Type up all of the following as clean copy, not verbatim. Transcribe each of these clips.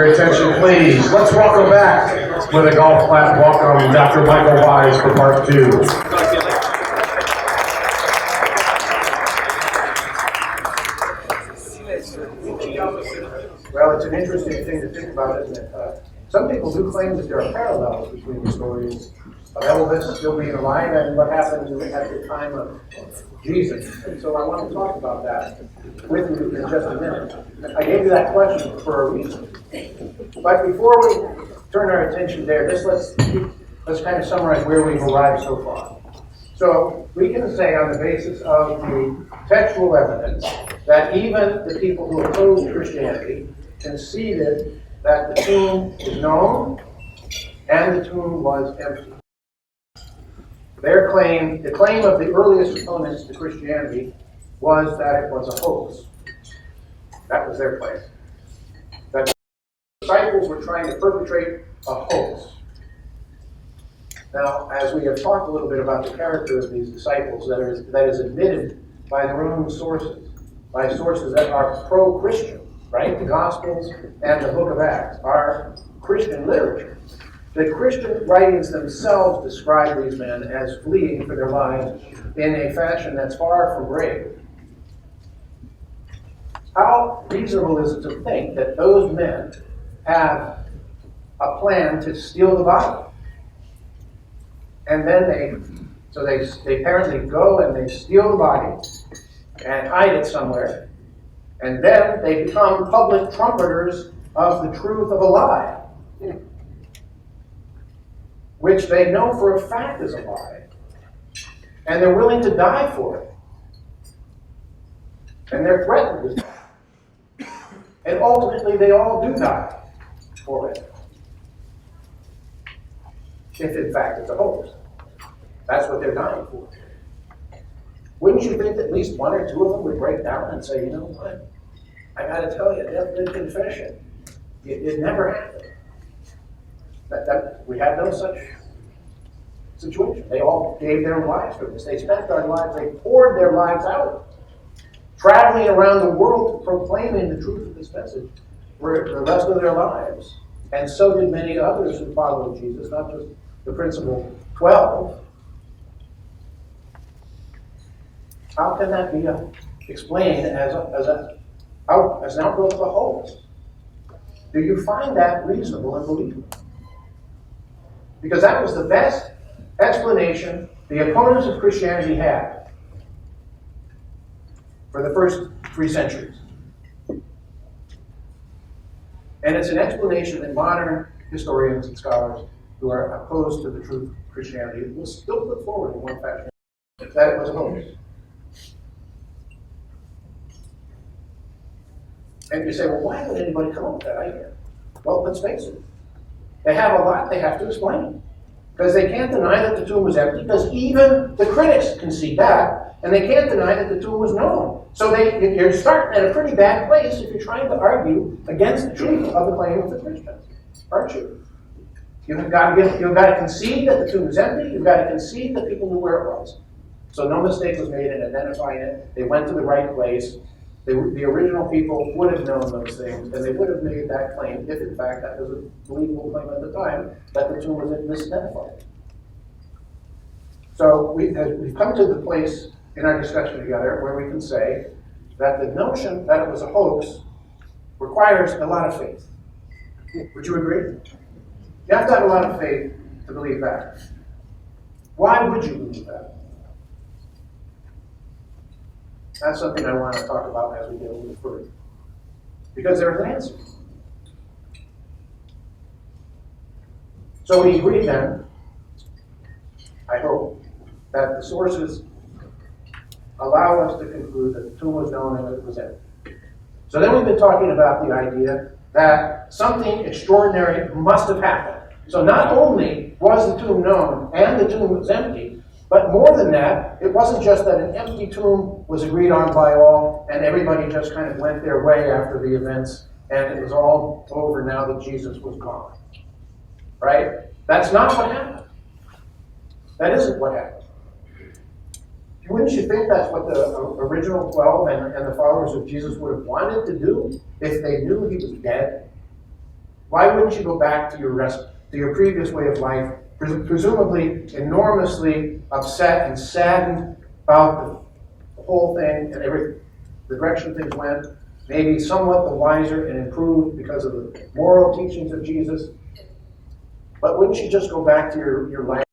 your attention, please. Let's welcome back with a golf clap welcome, Dr. Michael Wise for part 2. Well, it's an interesting thing to think about, isn't it? Some people do claim that there are parallels between the stories of Elvis still being alive and what happened at the time of Jesus. And so I want to talk about that with you in just a minute. I gave you that question for a reason. But before we turn our attention there, let's kind of summarize where we've arrived so far. So we can say on the basis of the textual evidence that even the people who opposed Christianity conceded that the tomb is known and the tomb was empty. The claim of the earliest opponents to Christianity was that it was a hoax. That was their claim. That the disciples were trying to perpetrate a hoax. Now, as we have talked a little bit about the character of these disciples, that is admitted by their own sources, by sources that are pro-Christian, right? The Gospels and the Book of Acts are Christian literature. The Christian writings themselves describe these men as fleeing for their lives in a fashion that's far from brave. How reasonable is it to think that those men have a plan to steal the body? And then they apparently go and they steal the body and hide it somewhere. And then they become public trumpeters of the truth of a lie, which they know for a fact is a lie. And they're willing to die for it. And they're threatened with it. And ultimately they all do die for it. If in fact it's a hoax. That's what they're dying for. Wouldn't you think that at least one or two of them would break down and say, you know what? I got to tell you, death-bed confession. It never happened. We had no such situation. They all gave their lives for this. They spent their lives, they poured their lives out, traveling around the world proclaiming the truth of this message for the rest of their lives. And so did many others who followed Jesus, not just the principal 12. How can that be explained as an outgrowth of a hoax? Do you find that reasonable and believable? Because that was the best explanation the opponents of Christianity had for the first 3 centuries. And it's an explanation that modern historians and scholars who are opposed to the truth of Christianity will still put forward in one fashion, that it was a hoax. And you say, well, why would anybody come up with that idea? Well, let's face it. They have a lot they have to explain. Because they can't deny that the tomb was empty, because even the critics concede that, and they can't deny that the tomb was known. So you're starting at a pretty bad place if you're trying to argue against the truth of the claim of the Christians, aren't you? You've got to concede that the tomb is empty. You've got to concede that people knew where it was. So no mistake was made in identifying it. They went to the right place. The original people would have known those things, and they would have made that claim if, in fact, that was a believable claim at the time, that the tomb was misidentified. So we've come to the place in our discussion together where we can say that the notion that it was a hoax requires a lot of faith. Would you agree? You have to have a lot of faith to believe that. Why would you believe that? That's something I want to talk about as we get a little further. Because there's an answer. So we agree then, I hope, that the sources allow us to conclude that the tomb was known and it was empty. So then we've been talking about the idea that something extraordinary must have happened. So not only was the tomb known and the tomb was empty, but more than that, it wasn't just that an empty tomb was agreed on by all and everybody just kind of went their way after the events and it was all over now that Jesus was gone. Right? That's not what happened. That isn't what happened. Wouldn't you think that's what the original 12 and the followers of Jesus would have wanted to do if they knew he was dead? Why wouldn't you go back to your previous way of life, presumably enormously upset and saddened about the whole thing and the direction things went, maybe somewhat the wiser and improved because of the moral teachings of Jesus? But wouldn't you just go back to your life?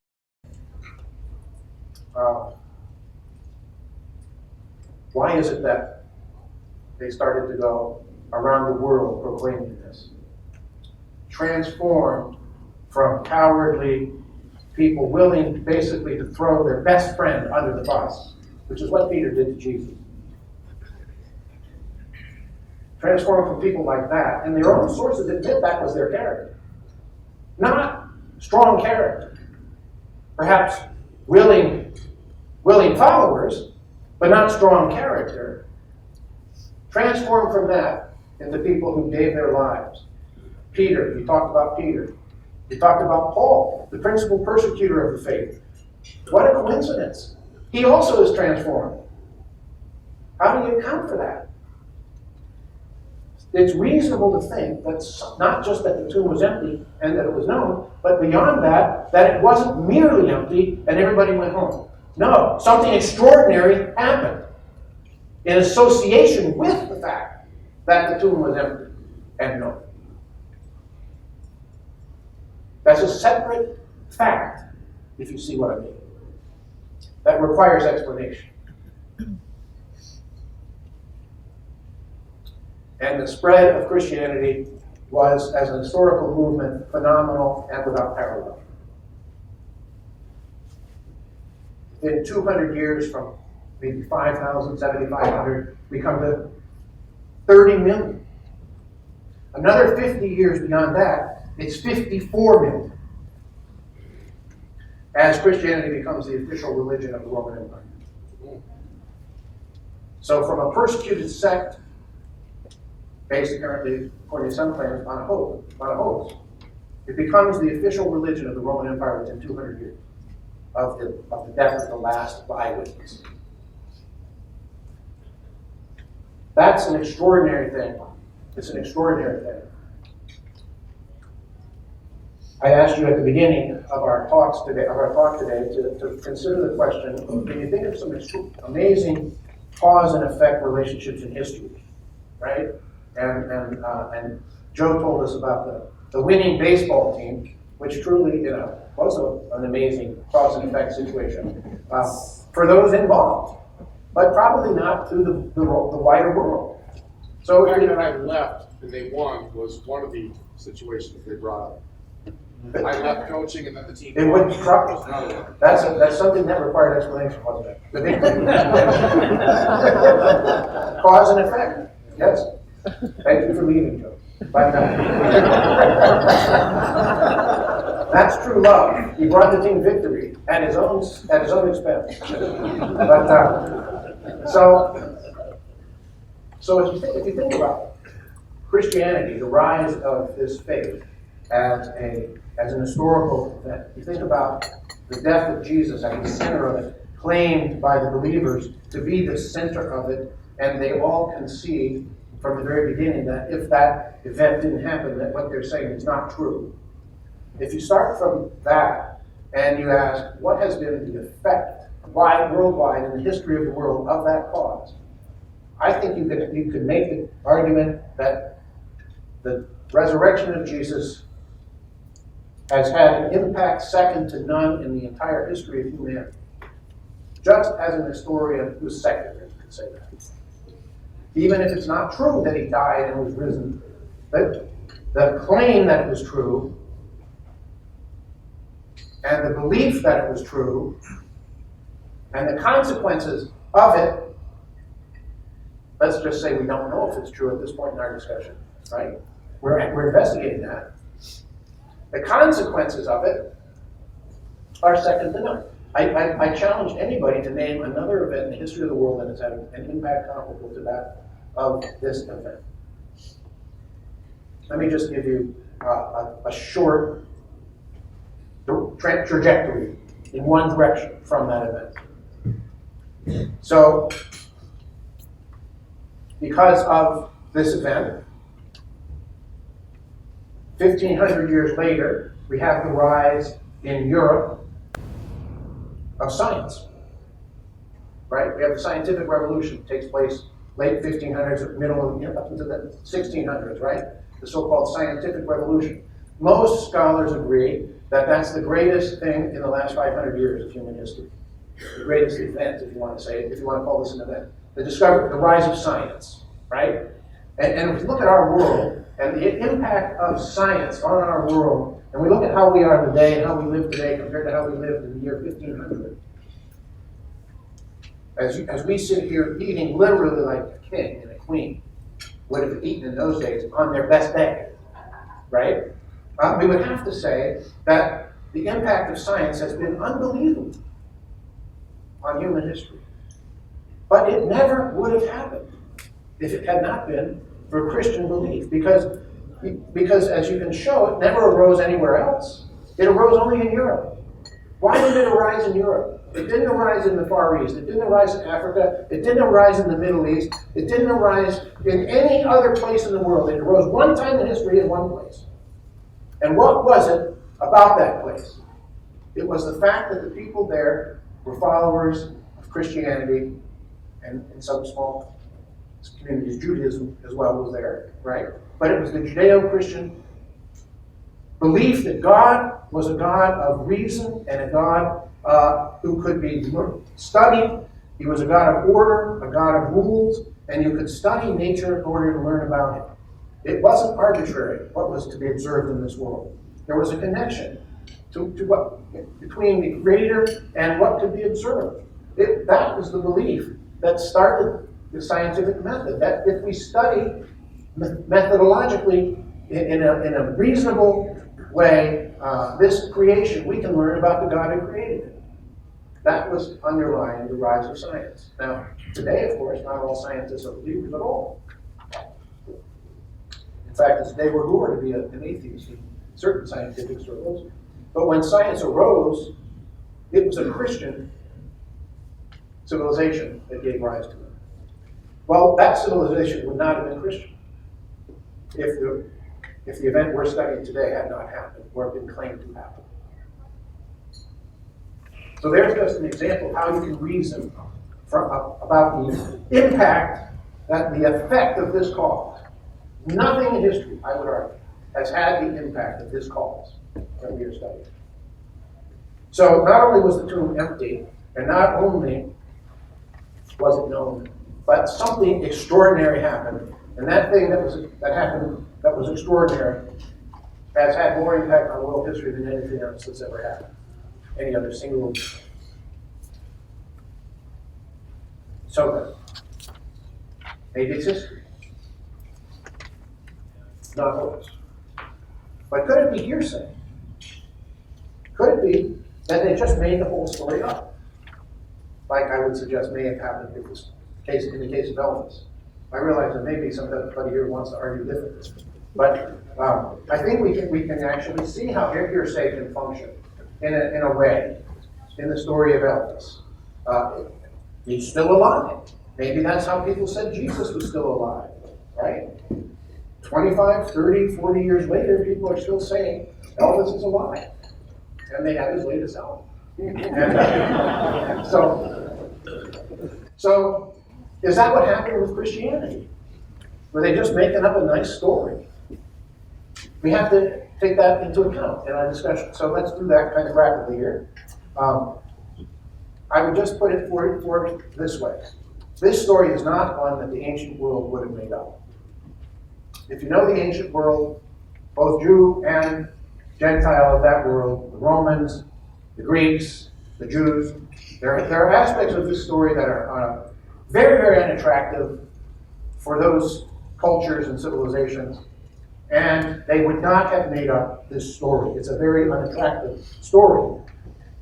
Why is it that they started to go around the world proclaiming this? Transformed from cowardly people willing basically to throw their best friend under the bus, which is what Peter did to Jesus. Transformed from people like that, and their own sources admit that was their character. Not strong character. Perhaps willing followers, but not strong character. Transformed from that into people who gave their lives. Peter, you talked about Peter. You talked about Paul, the principal persecutor of the faith. What a coincidence. He also is transformed. How do you account for that? It's reasonable to think that not just that the tomb was empty and that it was known, but beyond that, that it wasn't merely empty and everybody went home. No, something extraordinary happened in association with the fact that the tomb was empty and known. That's a separate fact, if you see what I mean. That requires explanation. And the spread of Christianity was, as an historical movement, phenomenal and without parallel. In 200 years, from maybe 5,000, 7,500, we come to 30 million. Another 50 years beyond that, it's 54 million. As Christianity becomes the official religion of the Roman Empire. So from a persecuted sect, based apparently, according to some claims, on a hoax, it becomes the official religion of the Roman Empire within 200 years of the death of the last eyewitness. That's an extraordinary thing. It's an extraordinary thing. I asked you at the beginning of our talk today to consider the question: can you think of some amazing cause and effect relationships in history, right? And Joe told us about the winning baseball team, which truly, was an amazing cause and effect situation for those involved, but probably not to the wider world. So the fact that I left and they won was one of the situations they brought up. I left coaching and then the team. It wouldn't that's something that required explanation, wasn't it? Cause and effect. Yes. Thank you for leaving, Joe. Bye now. That's true love. He brought the team victory at his own expense. But so if you think about Christianity, the rise of this faith as an historical event, you think about the death of Jesus at the center of it, claimed by the believers to be the center of it, and they all concede from the very beginning that if that event didn't happen, that what they're saying is not true. If you start from that and you ask, what has been the effect worldwide in the history of the world of that cause? I think you could make the argument that the resurrection of Jesus has had an impact second to none in the entire history of humanity. Just as an historian who's secular, you could say that. Even if it's not true that he died and was risen, the claim that it was true and the belief that it was true and the consequences of it, let's just say we don't know if it's true at this point in our discussion, right? We're investigating that. The consequences of it are second to none. I challenge anybody to name another event in the history of the world that has had an impact comparable to that of this event. Let me just give you a short trajectory in one direction from that event. So, because of this event, 1,500 years later, we have the rise in Europe of science, right? We have the scientific revolution that takes place late 1500s, middle, up into the 1600s, right? The so-called scientific revolution. Most scholars agree that that's the greatest thing in the last 500 years of human history. The greatest event, if you want to say it, if you want to call this an event. The discovery, the rise of science, right? And if we look at our world and the impact of science on our world, and we look at how we are today and how we live today compared to how we lived in the year 1500, as we sit here eating literally like a king and a queen would have eaten in those days on their best day, right? We would have to say that the impact of science has been unbelievable on human history. But it never would have happened if it had not been for Christian belief, because as you can show, it never arose anywhere else. It arose only in Europe. Why did it arise in Europe? It didn't arise in the Far East. It didn't arise in Africa. It didn't arise in the Middle East. It didn't arise in any other place in the world. It arose one time in history in one place. And what was it about that place? It was the fact that the people there were followers of Christianity, and in some small communities, Judaism as well was there, right? But it was the Judeo-Christian belief that God was a God of reason and a God who could be studied. He was a God of order, a God of rules, and you could study nature in order to learn about him. It wasn't arbitrary what was to be observed in this world. There was a connection between the creator and what could be observed. That was the belief that started the scientific method, that if we study methodologically in a reasonable way this creation, we can learn about the God who created it. That was underlying the rise of science. Now, today, of course, not all scientists are believers at all. In fact, it's de rigueur to be an atheist in certain scientific circles. But when science arose, it was a Christian civilization that gave rise to it. Well, that civilization would not have been Christian if the event we're studying today had not happened or been claimed to happen. So there's just an example of how you can reason about the impact, the effect of this cause. Nothing in history, I would argue, has had the impact of this cause that we are studying. So not only was the tomb empty, and not only was it known, but something extraordinary happened. And that thing that happened that was extraordinary has had more impact on world history than anything else that's ever happened. Any other single. So maybe it's history. Not hoax. But could it be hearsay? Could it be that they just made the whole story up? Like I would suggest may have happened in the case of Elvis. I realize that maybe somebody here wants to argue differently. But I think we can actually see how hearsay can function in a way in the story of Elvis. He's still alive. Maybe that's how people said Jesus was still alive, right? 25, 30, 40 years later, people are still saying Elvis is alive. And they have his latest album. And, so is that what happened with Christianity? Were they just making up a nice story? We have to take that into account in our discussion. So let's do that kind of rapidly here. I would just put it for this way. This story is not one that the ancient world would have made up. If you know the ancient world, both Jew and Gentile of that world, the Romans, the Greeks, the Jews, there are aspects of this story that are very, very unattractive for those cultures and civilizations, and they would not have made up this story. It's a very unattractive story.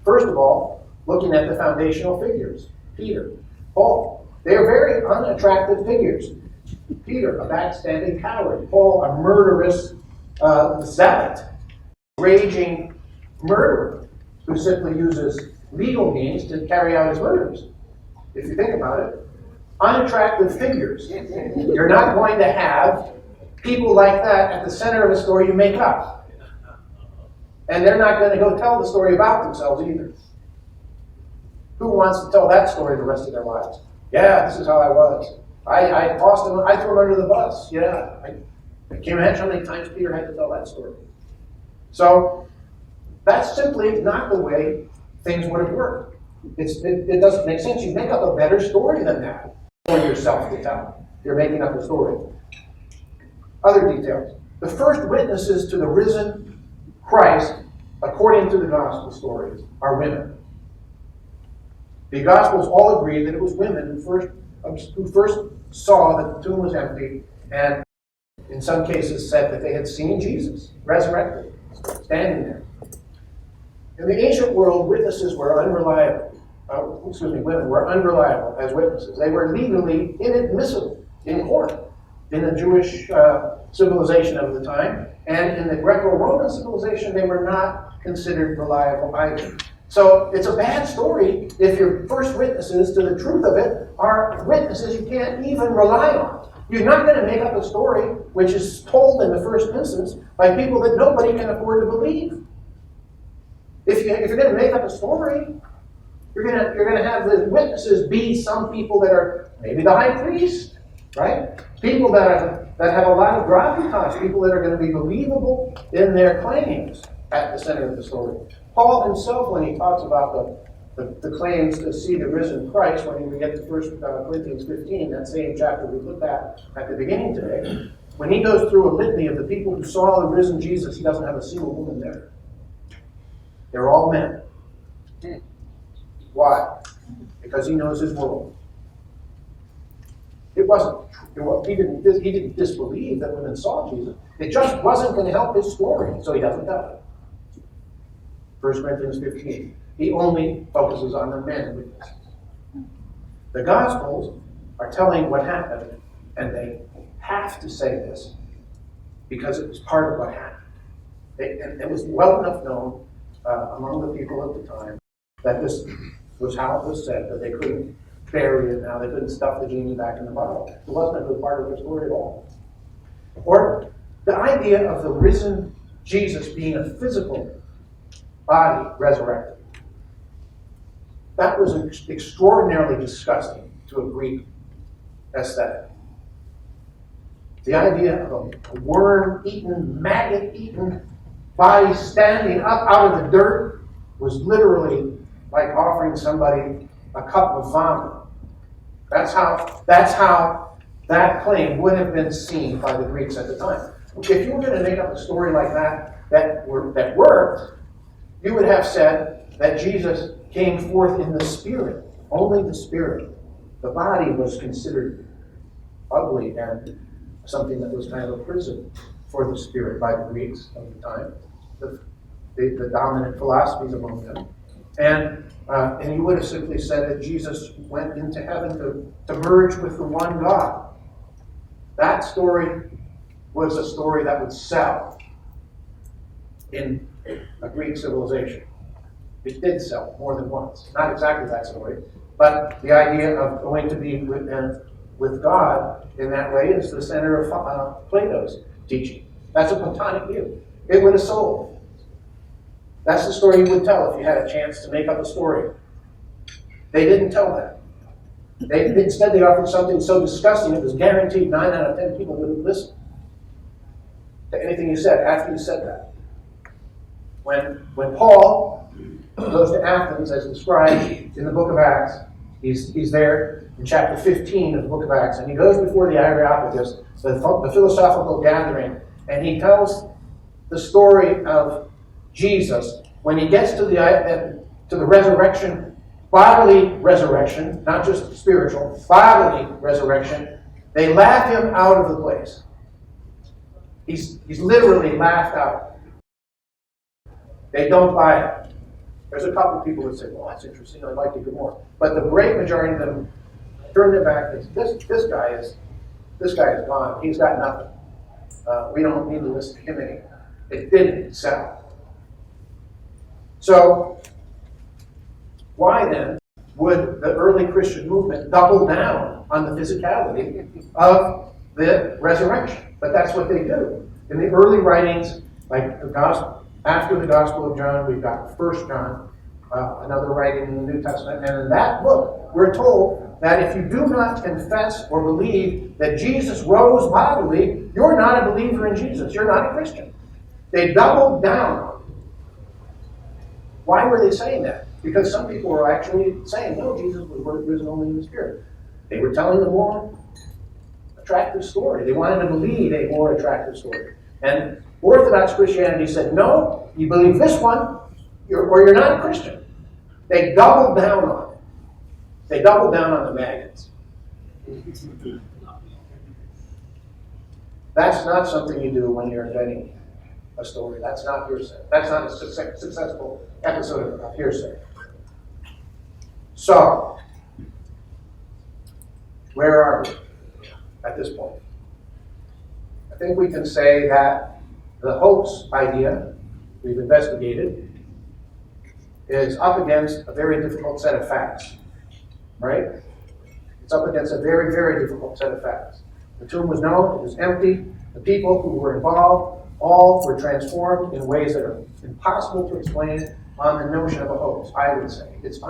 First of all, looking at the foundational figures, Peter, Paul, they are very unattractive figures. Peter, a backstabbing coward. Paul, a murderous zealot, raging murderer who simply uses legal means to carry out his murders. If you think about it, unattractive figures. You're not going to have people like that at the center of a story you make up. And they're not going to go tell the story about themselves either. Who wants to tell that story the rest of their lives? Yeah, this is how I was. I tossed him, I threw him under the bus. Yeah. Can you imagine how many times Peter had to tell that story? So, that's simply not the way things would have worked. It doesn't make sense. You make up a better story than that for yourself to tell. You're making up a story. Other details. The first witnesses to the risen Christ, according to the gospel stories, are women. The Gospels all agree that it was women who first saw that the tomb was empty, and in some cases said that they had seen Jesus resurrected, standing there. In the ancient world, witnesses were unreliable. Women were unreliable as witnesses. They were legally inadmissible in court in the Jewish civilization of the time, and in the Greco-Roman civilization, they were not considered reliable either. So it's a bad story if your first witnesses to the truth of it are witnesses you can't even rely on. You're not going to make up a story which is told in the first instance by people that nobody can afford to believe. If you're going to make up a story, you're going to have the witnesses be some people that are maybe the high priest, right? People that have a lot of gravitas, people that are going to be believable in their claims at the center of the story. Paul himself, when he talks about the claims to see the risen Christ, when we get to 1 Corinthians 15, that same chapter we looked at the beginning today, when he goes through a litany of the people who saw the risen Jesus, he doesn't have a single woman there. They're all men. Why? Because he knows his world. It wasn't. He didn't disbelieve that women saw Jesus. It just wasn't going to help his story, so he doesn't tell it. 1 Corinthians 15. He only focuses on the men witnesses. The Gospels are telling what happened, and they have to say this because it was part of what happened. And it was well enough known among the people at the time that this was how it was said, that they couldn't bury it now, they couldn't stuff the genie back in the bottle. It wasn't a good part of the story at all. Or the idea of the risen Jesus being a physical body resurrected. That was extraordinarily disgusting to a Greek aesthetic. The idea of a worm-eaten, maggot-eaten body standing up out of the dirt was literally like offering somebody a cup of vomit. That's how that claim would have been seen by the Greeks at the time. If you were going to make up a story like that worked, you would have said that Jesus came forth in the spirit, only the spirit. The body was considered ugly and something that was kind of a prison for the spirit by the Greeks of the time, the dominant philosophies among them. And you would have simply said that Jesus went into heaven to merge with the one God. That story was a story that would sell in a Greek civilization. It did sell more than once. Not exactly that story, but the idea of going to be with God in that way is the center of Plato's teaching. That's a Platonic view. It would have sold. That's the story you would tell if you had a chance to make up a story. They didn't tell that. Instead, they offered something so disgusting it was guaranteed 9 out of 10 people wouldn't listen to anything you said after you said that. When Paul goes to Athens, as described in the book of Acts, he's there in chapter 15 of the book of Acts, and he goes before the Areopagus, the philosophical gathering, and he tells the story of Jesus when he gets to the resurrection, bodily resurrection, not just spiritual, bodily resurrection. They laugh him out of the place. He's literally laughed out. They don't buy it. There's a couple of people that say, well, that's interesting, I'd like to hear more. But the great majority of them turn their back and say, this guy is gone. He's got nothing. We don't need to listen to him anymore. It didn't sell. So, why then would the early Christian movement double down on the physicality of the resurrection. But that's what they do. In the early writings, like the gospel, after the Gospel of John, we've got 1 John, another writing in the New Testament. And in that book, we're told that if you do not confess or believe that Jesus rose bodily, you're not a believer in Jesus. You're not a Christian. They doubled down on it. Why were they saying that? Because some people were actually saying, no, Jesus was risen only in the Spirit. They were telling the more attractive story. They wanted to believe a more attractive story. And Orthodox Christianity said, no, you believe this one, or you're not a Christian. They doubled down on it. They doubled down on the maggots. That's not something you do when you're inventing a story. That's not hearsay. That's not a successful episode of hearsay. So, where are we at this point? I think we can say that the hoax idea we've investigated is up against a very difficult set of facts, right? It's up against a very, very difficult set of facts. The tomb was known, it was empty, the people who were involved all were transformed in ways that are impossible to explain on the notion of a hoax, I would say. It's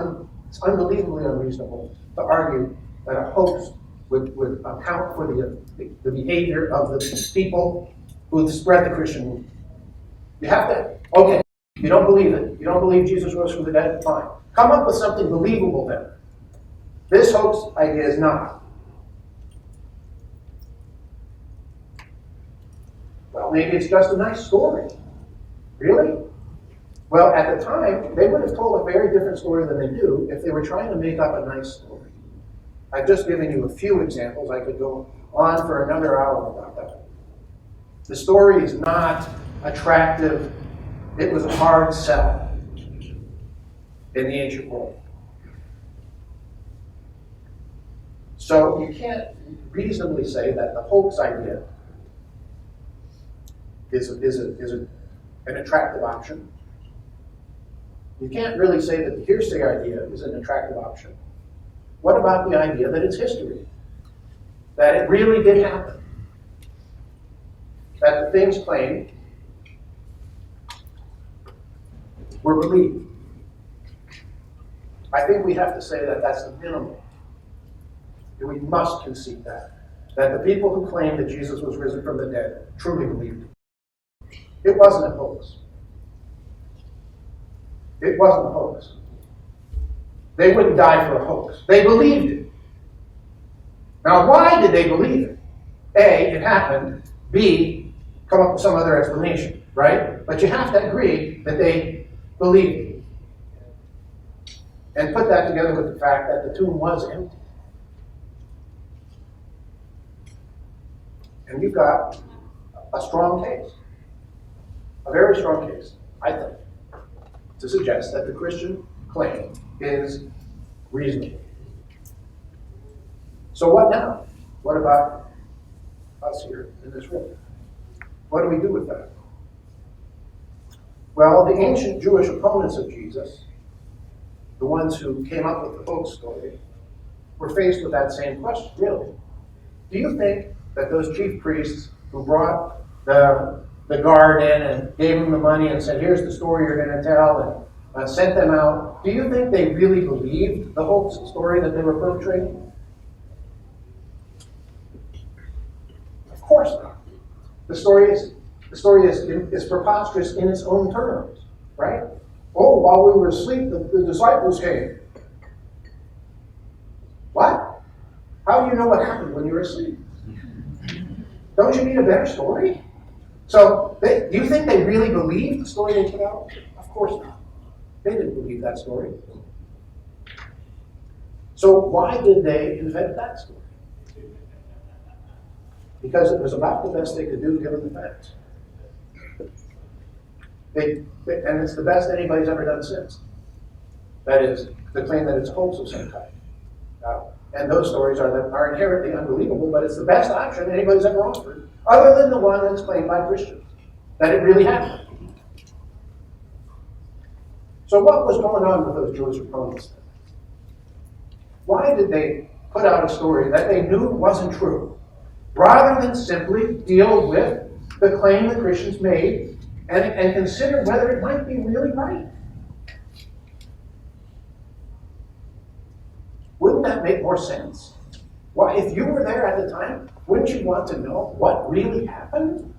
unbelievably unreasonable to argue that a hoax would account for the behavior of the people who spread the Christian movement. You have to, okay, you don't believe it. You don't believe Jesus rose from the dead? Fine. Come up with something believable then. This hoax idea is not. Well, maybe it's just a nice story. Really? Well, at the time, they would have told a very different story than they do if they were trying to make up a nice story. I've just given you a few examples. I could go on for another hour about that. The story is not attractive. It was a hard sell in the ancient world. So you can't reasonably say that the hoax idea is an attractive option. You can't really say that the hearsay idea is an attractive option. What about the idea that it's history? That it really did happen? That the things claimed were believed? I think we have to say that that's the minimum. We must concede that the people who claimed that Jesus was risen from the dead truly believed it. It wasn't a hoax. It wasn't a hoax. They wouldn't die for a hoax. They believed it. Now, why did they believe it? A, it happened. B, come up with some other explanation, right? But you have to agree that they believed it. And put that together with the fact that the tomb was empty. And you've got a strong case. A very strong case, I think, to suggest that the Christian claim is reasonable. So what now? What about us here in this room? What do we do with that? Well, the ancient Jewish opponents of Jesus, the ones who came up with the hoax story, were faced with that same question, really. Do you think that those chief priests who brought the guard in and gave them the money and said, here's the story you're going to tell, and sent them out, do you think they really believed the hoax story that they were perpetrating? Of course not. The story is preposterous in its own terms, right? Oh, while we were asleep, the disciples came. What? How do you know what happened when you were asleep? Don't you need a better story? So, do you think they really believed the story they put out? Of course not. They didn't believe that story. So why did they invent that story? Because it was about the best they could do given the facts. And it's the best anybody's ever done since. That is, the claim that it's hoax of some kind. And those stories are inherently unbelievable, but it's the best option anybody's ever offered, other than the one that's claimed by Christians, that it really happened. So what was going on with those Jewish opponents then? Why did they put out a story that they knew wasn't true? rather than simply deal with the claim the Christians made and consider whether it might be really right. Wouldn't that make more sense? Well, if you were there at the time, wouldn't you want to know what really happened?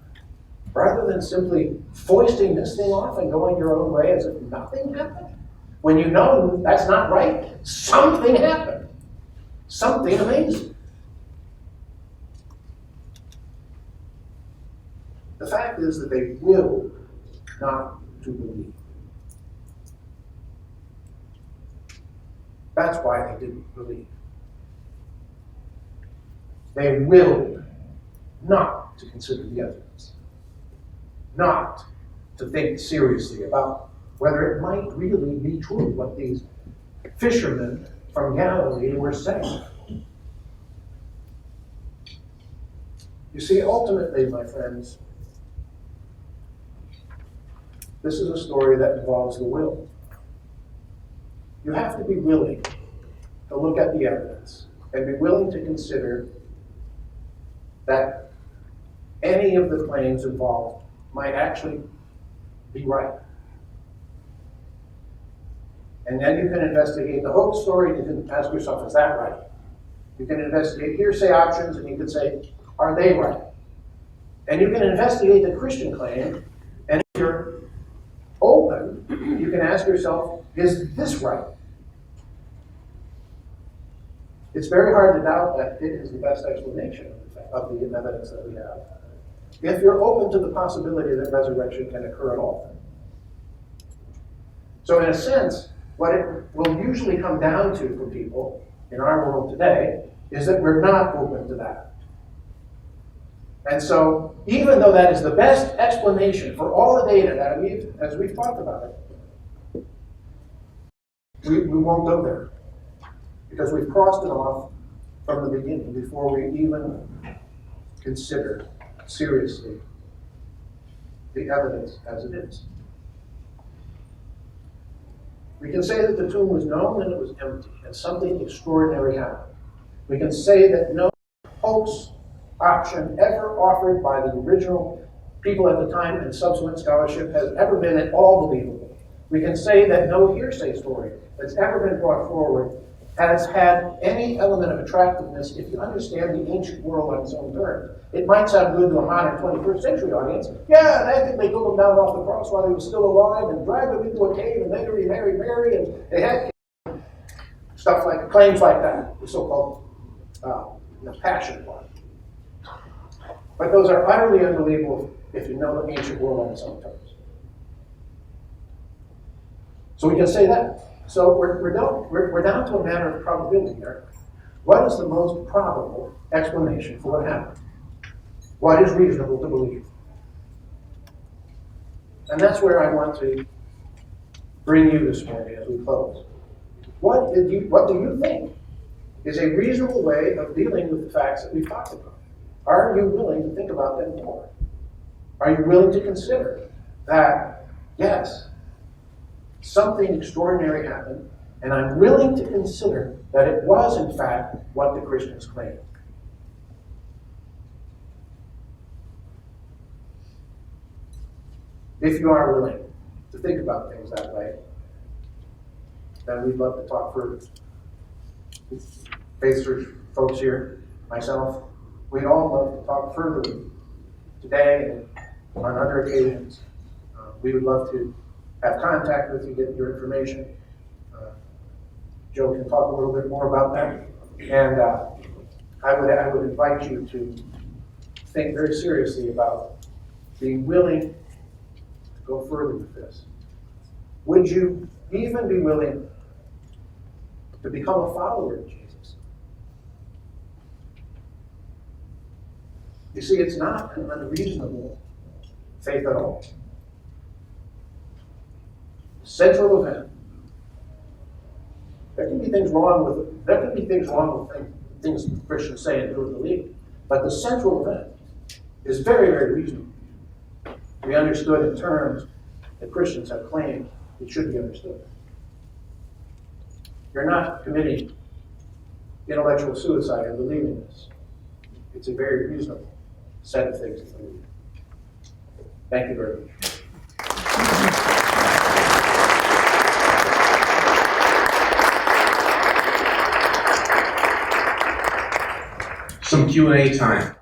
Rather than simply foisting this thing off and going your own way as if nothing happened? When you know that's not right, something happened. Something amazing. The fact is that they will not to believe. That's why they didn't believe. They willed not to consider the evidence, not to think seriously about whether it might really be true what these fishermen from Galilee were saying. You see, ultimately, my friends, this is a story that involves the will. You have to be willing to look at the evidence and be willing to consider that any of the claims involved might actually be right. And then you can investigate the hoax story, and you can ask yourself, is that right? You can investigate hearsay options, and you can say, are they right? And you can investigate the Christian claim, and if you're open, you can ask yourself, is this right? It's very hard to doubt that it is the best explanation of the evidence that we have, if you're open to the possibility that resurrection can occur at all. So in a sense, what it will usually come down to for people in our world today is that we're not open to that. And so, even though that is the best explanation for all the data that as we've talked about it, we won't go there. Because we've crossed it off from the beginning before we even consider seriously the evidence as it is. We can say that the tomb was known and it was empty, and something extraordinary happened. We can say that no hoax option ever offered by the original people at the time and subsequent scholarship has ever been at all believable. We can say that no hearsay story that's ever been brought forward has had any element of attractiveness if you understand the ancient world on its own terms. It might sound good to a modern 21st century audience. Yeah, I think they took him down off the cross while he was still alive and dragged him into a cave and later he married Mary and they had stuff like claims like that, the so-called passion plot. But those are utterly unbelievable if you know the ancient world on its own terms. So we can say that. So we're down to a matter of probability here. What is the most probable explanation for what happened? What is reasonable to believe? And that's where I want to bring you this morning as we close. What do you think is a reasonable way of dealing with the facts that we've talked about? Are you willing to think about them more? Are you willing to consider that, yes, something extraordinary happened, and I'm willing to consider that it was, in fact, what the Christians claimed? If you are willing to think about things that way, then we'd love to talk further. Faith Church folks here, myself, we'd all love to talk further with you today and on other occasions. We would love to have contact with you, get your information. Joe can talk a little bit more about that. And I would invite you to think very seriously about being willing to go further with this. Would you even be willing to become a follower of Jesus? You see, it's not an unreasonable faith at all. Central event. There can be things wrong with things Christians say and do and believe, but the central event is very, very reasonable. We understood in terms that Christians have claimed it should be understood. You're not committing intellectual suicide in believing this. it's a very reasonable set of things to believe. Thank you very much. Some Q&A time.